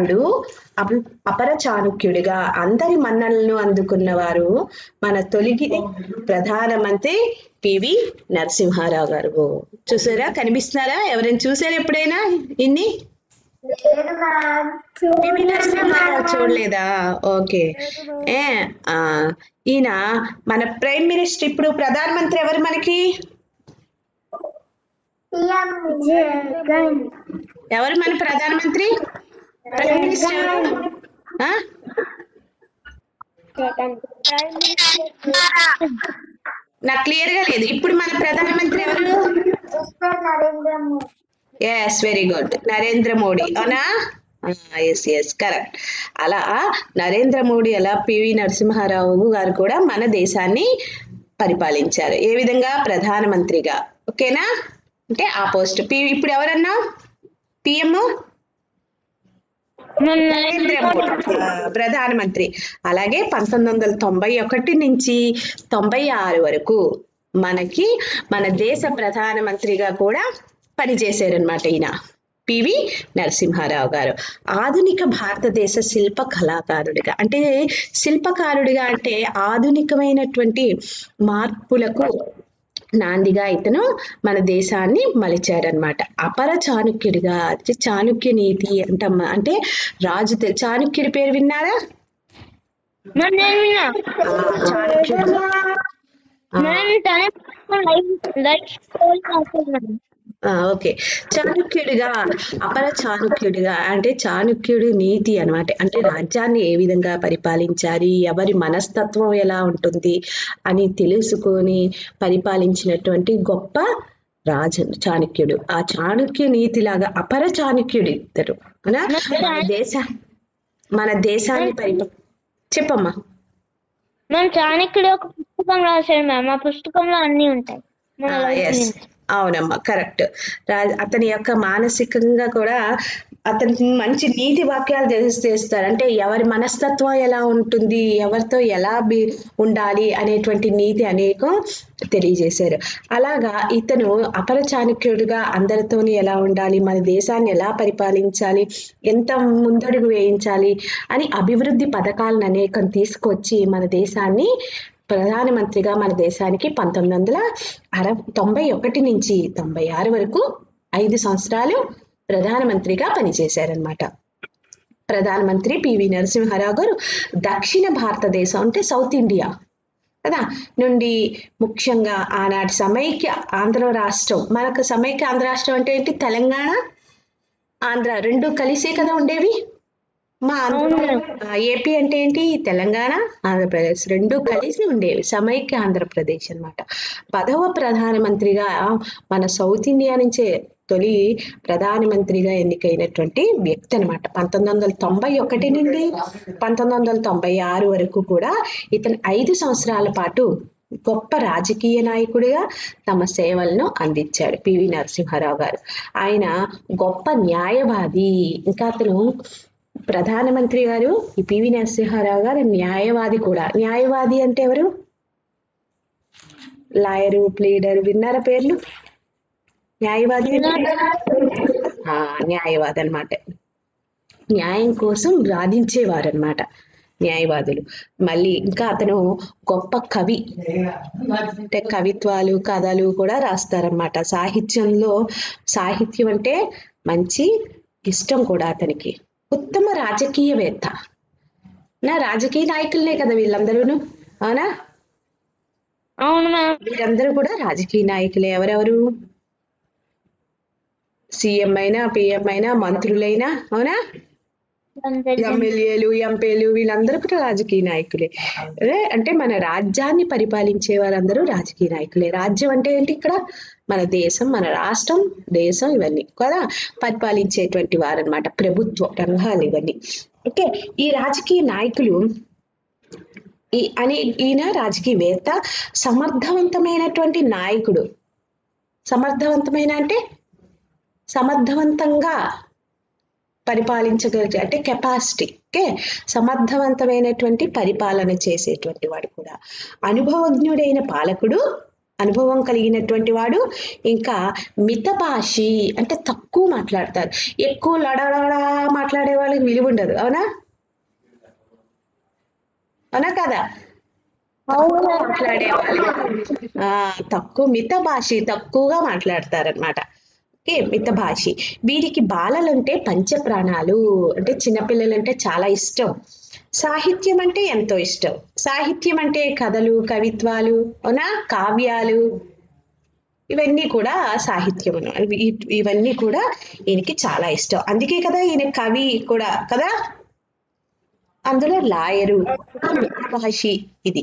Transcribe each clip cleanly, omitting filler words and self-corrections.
చాణుక్యుడు అపర చాణుక్యుడిగా అందరి మన్ననలను అందుకున్నవారు మన తొలిగి ప్రధానమంత్రి పివి నరసింహారావు గారు. చూసారా, కనిపిస్తున్నారా? ఎవరైనా చూసారా ఎప్పుడైనా ఇన్ని? పివి నరసింహారావు చూడలేదా? ఓకే. ఈయన మన ప్రైమ్ మినిస్టర్. ఇప్పుడు ప్రధానమంత్రి ఎవరు మనకి? ఎవరు మన ప్రధానమంత్రి? ప్రైమ్ మినిస్టర్ నాకు క్లియర్ గా లేదు. ఇప్పుడు మన ప్రధానమంత్రి ఎవరు? Yes, very good, Narendra Modi. అవునా? Yes yes, correct. అలా నరేంద్ర మోడీ అలా పివి నరసింహారావు గారు కూడా మన దేశాన్ని పరిపాలించారు. ఏ విధంగా? ప్రధానమంత్రిగా. ఓకేనా? అంటే ఆ పోస్ట్ ఇప్పుడు ఎవరన్నా పిఎం? నరేంద్ర మోడీ ప్రధానమంత్రి. అలాగే 1991 నుంచి 96 వరకు మనకి మన దేశ ప్రధానమంత్రిగా కూడా పనిచేశారనమాట ఈయన పివి నరసింహారావు గారు. ఆధునిక భారతదేశ శిల్ప కళాకారుడిగా, అంటే శిల్పకారుడిగా అంటే ఆధునికమైనటువంటి మార్పులకు నాందిగా ఇతను మన దేశాన్ని మలిచారనమాట. అపర చాణుక్యుడిగా, చాణుక్య నీతి అంటమ్మా. అంటే రాజు చాణుక్యుడి పేరు విన్నారా? ఓకే. చాణుక్యుడిగా, అపర చాణుక్యుడిగా అంటే చాణుక్యుడి నీతి అనమాట. అంటే రాజ్యాన్ని ఏ విధంగా పరిపాలించాలి, ఎవరి మనస్తత్వం ఎలా ఉంటుంది అని తెలుసుకొని పరిపాలించినటువంటి గొప్ప రాజు చాణుక్యుడు. ఆ చాణుక్య నీతిలాగా అపర చాణుక్యుడు ఇద్దరు. మన దేశాన్ని చెప్పమ్మా. మన చాణక్యుడు ఒక పుస్తకం రాశాడు మ్యామ్. ఆ పుస్తకంలో అన్ని ఉంటాయి. అవునమ్మా, కరెక్ట్. అతని యొక్క మానసికంగా కూడా అతనికి మంచి నీతి వాక్యాలు చేస్తారు. అంటే ఎవరి మనస్తత్వం ఎలా ఉంటుంది, ఎవరితో ఎలా ఉండాలి అనేటువంటి నీతి అనేకం తెలియజేశారు. అలాగా ఇతను అపర చాణుక్యుడిగా అందరితోని ఎలా ఉండాలి, మన దేశాన్ని ఎలా పరిపాలించాలి, ఎంత ముందడుగు వేయించాలి అని అభివృద్ధి పథకాలను అనేకం తీసుకొచ్చి మన దేశాన్ని ప్రధానమంత్రిగా మన దేశానికి 1991 నుంచి 96 వరకు 5 సంవత్సరాలు ప్రధానమంత్రిగా పనిచేశారనమాట. ప్రధానమంత్రి పివి నరసింహారావు గారు దక్షిణ భారతదేశం అంటే సౌత్ ఇండియా కదా నుండి ముఖ్యంగా ఆనాటి సమైక్య ఆంధ్ర రాష్ట్రం, మనకు సమైక్య ఆంధ్ర రాష్ట్రం అంటే ఏంటి? తెలంగాణ ఆంధ్ర రెండు కలిసే కదా ఉండేవి. మా ఏపీ అంటే ఏంటి? తెలంగాణ ఆంధ్రప్రదేశ్ రెండు కలిసి ఉండేవి, సమైక్య ఆంధ్రప్రదేశ్ అనమాట. 10వ ప్రధానమంత్రిగా మన సౌత్ ఇండియా నుంచే తొలి ప్రధానమంత్రిగా ఎన్నికైనటువంటి వ్యక్తి అనమాట. 1991 నుండి 1996 వరకు కూడా ఇతను 5 సంవత్సరాల పాటు గొప్ప రాజకీయ నాయకుడిగా తమ సేవలను అందించాడు పివి నరసింహారావు గారు. ఆయన గొప్ప న్యాయవాది. ఇంకా అతను ప్రధానమంత్రి గారు ఈ పివి నరసింహారావు గారు న్యాయవాది కూడా. న్యాయవాది అంటే ఎవరు? లాయరు, ప్లీడరు, విన్నారా పేర్లు? న్యాయవాది న్యాయవాది అనమాట. న్యాయం కోసం వాదించేవారు అనమాట న్యాయవాదులు. మళ్ళీ ఇంకా అతను గొప్ప కవి, అంటే కవిత్వాలు, కథలు కూడా రాస్తారనమాట. సాహిత్యం అంటే మంచి ఇష్టం కూడా అతనికి. ఉత్తమ రాజకీయవేత్త. రాజకీయ నాయకులనే కదా వీళ్ళందరూను, అవునా? అవును, వీరందరూ కూడా రాజకీయ నాయకులే. ఎవరెవరు? సీఎం అయినా, పిఎం అయినా, మంత్రులైనా, అవునా? ఎమ్మెల్యేలు, ఎంపీలు వీళ్ళందరూ కూడా రాజకీయ నాయకులే. అంటే మన రాజ్యాన్ని పరిపాలించే వారందరూ రాజకీయ నాయకులే. రాజ్యం అంటే ఏంటి? ఇక్కడ మన దేశం, మన రాష్ట్రం, దేశం ఇవన్నీ కదా పరిపాలించేటువంటి వారు అనమాట. ప్రభుత్వ రంగాలు ఇవన్నీ. ఓకే. ఈ రాజకీయ నాయకులు ఈయన రాజకీయవేత్త, సమర్థవంతమైనటువంటి నాయకుడు. సమర్థవంతమైన అంటే సమర్థవంతంగా పరిపాలించగలిగే, అంటే కెపాసిటీ. ఓకే. సమర్థవంతమైనటువంటి పరిపాలన చేసేటువంటి వాడు కూడా. అనుభవజ్ఞుడైన పాలకుడు, అనుభవం కలిగినటువంటి వాడు, ఇంకా మితభాషి అంటే తక్కువ మాట్లాడతారు. ఎక్కువ లడలడా మాట్లాడే వాళ్ళకి విలువ ఉండదు. అవునా అవునా కదా? మాట్లాడే వాళ్ళు తక్కువ మితభాషి, తక్కువగా మాట్లాడతారనమాట. ఓకే, మితభాషి. వీరికి బాలలంటే పంచ ప్రాణాలు, అంటే చిన్నపిల్లలంటే చాలా ఇష్టం. సాహిత్యం అంటే ఎంతో ఇష్టం. సాహిత్యం అంటే కథలు, కవిత్వాలు, అవునా, కావ్యాలు, ఇవన్నీ కూడా సాహిత్యం. ఇవన్నీ కూడా ఈయనకి చాలా ఇష్టం. అందుకే కదా ఈయన కవి కూడా కదా. అందులో లాయరు, భాషి. ఇది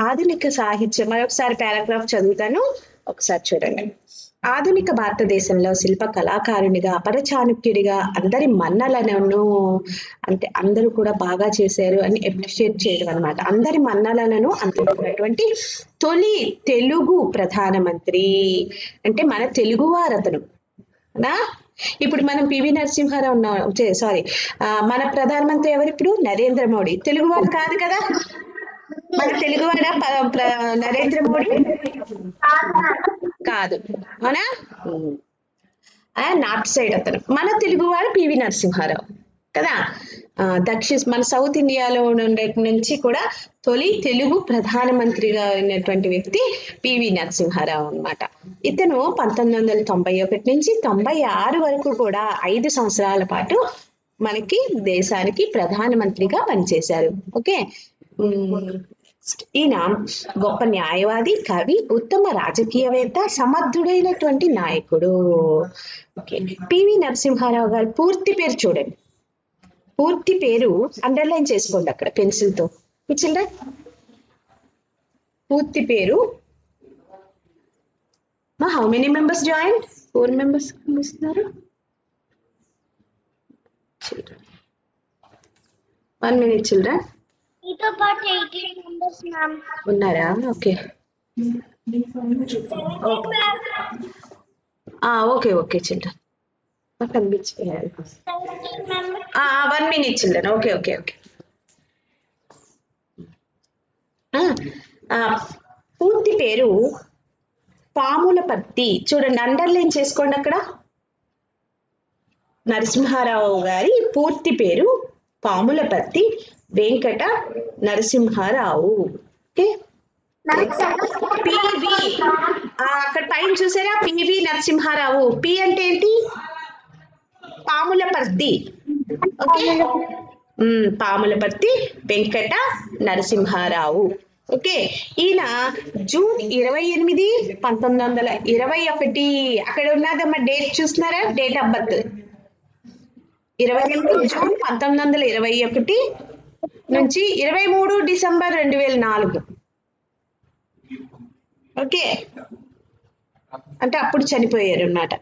ఆధునిక సాహిత్యం. మరొకసారి పారాగ్రాఫ్ చదువుతాను, ఒకసారి చూడండి. ఆధునిక భారతదేశంలో శిల్ప కళాకారునిగా, అపరచాణుక్యుడిగా అందరి మన్నలను, అంటే అందరూ కూడా బాగా చేశారు అని అప్రిషియేట్ చేయడం అనమాట. అందరి మన్నలను అందుకున్నటువంటి తొలి తెలుగు ప్రధానమంత్రి, అంటే మన తెలుగువారు అతను నా. ఇప్పుడు మనం పివి నరసింహారావు ఉన్నాం, సారీ, మన ప్రధానమంత్రి ఎవరు ఇప్పుడు? నరేంద్ర మోడీ. తెలుగువాడు కాదు కదా? మన తెలుగువాడ నరేంద్ర మోడీ కాదు, అవునా? నార్త్ సైడ్ అతను. మన తెలుగువాడు పివి నరసింహారావు కదా. మన సౌత్ ఇండియాలో ఉండే నుంచి కూడా తొలి తెలుగు ప్రధానమంత్రిగా ఉన్నటువంటి వ్యక్తి పివి నరసింహారావు అన్నమాట. ఇతను 1991 నుంచి 96 వరకు కూడా 5 సంవత్సరాల పాటు మనకి దేశానికి ప్రధానమంత్రిగా పనిచేశారు. ఓకే. ఈయన గొప్ప న్యాయవాది, కవి, ఉత్తమ రాజకీయవేత్త, సమర్థుడైనటువంటి నాయకుడు. ఓకే. పివి నరసింహారావు గారి పూర్తి పేరు చూడండి. పూర్తి పేరు అండర్లైన్ చేసుకోండి అక్కడ పెన్సిల్ తో. మీ చిల్డ్రన్ పూర్తి పేరు. How many members join? 4 members ఇస్తున్నారు. 1 minute చిల్డ్రన్. మీతో పాటు 18 మెంబర్స్ మ్యామ్ ఉన్నారా? Okay okay okay children. కనిపించారు. 1 minute children. Okay okay okay. పూర్తి పేరు పాములపర్తి. చూడండి, అండర్లైన్ చేసుకోండి అక్కడ. నరసింహారావు గారి పూర్తి పేరు పాములపర్తి వెంకట నరసింహారావు. ఓకే. పివి, అక్కడ పైన చూసారా? పివి నరసింహారావు. పి అంటే ఏంటి? పాములపర్తి. ఓకే. పాములపర్తి వెంకట నరసింహారావు. ఓకే. ఈయన జూన్ 28, 1921. అక్కడ ఉన్నదమ్మా డేట్ చూస్తున్నారా? డేట్ ఆఫ్ బర్త్ 28 జూన్ 1921 నుంచి 23 డిసెంబర్ 2004. ఓకే, అంటే అప్పుడు చనిపోయారు అన్నమాట.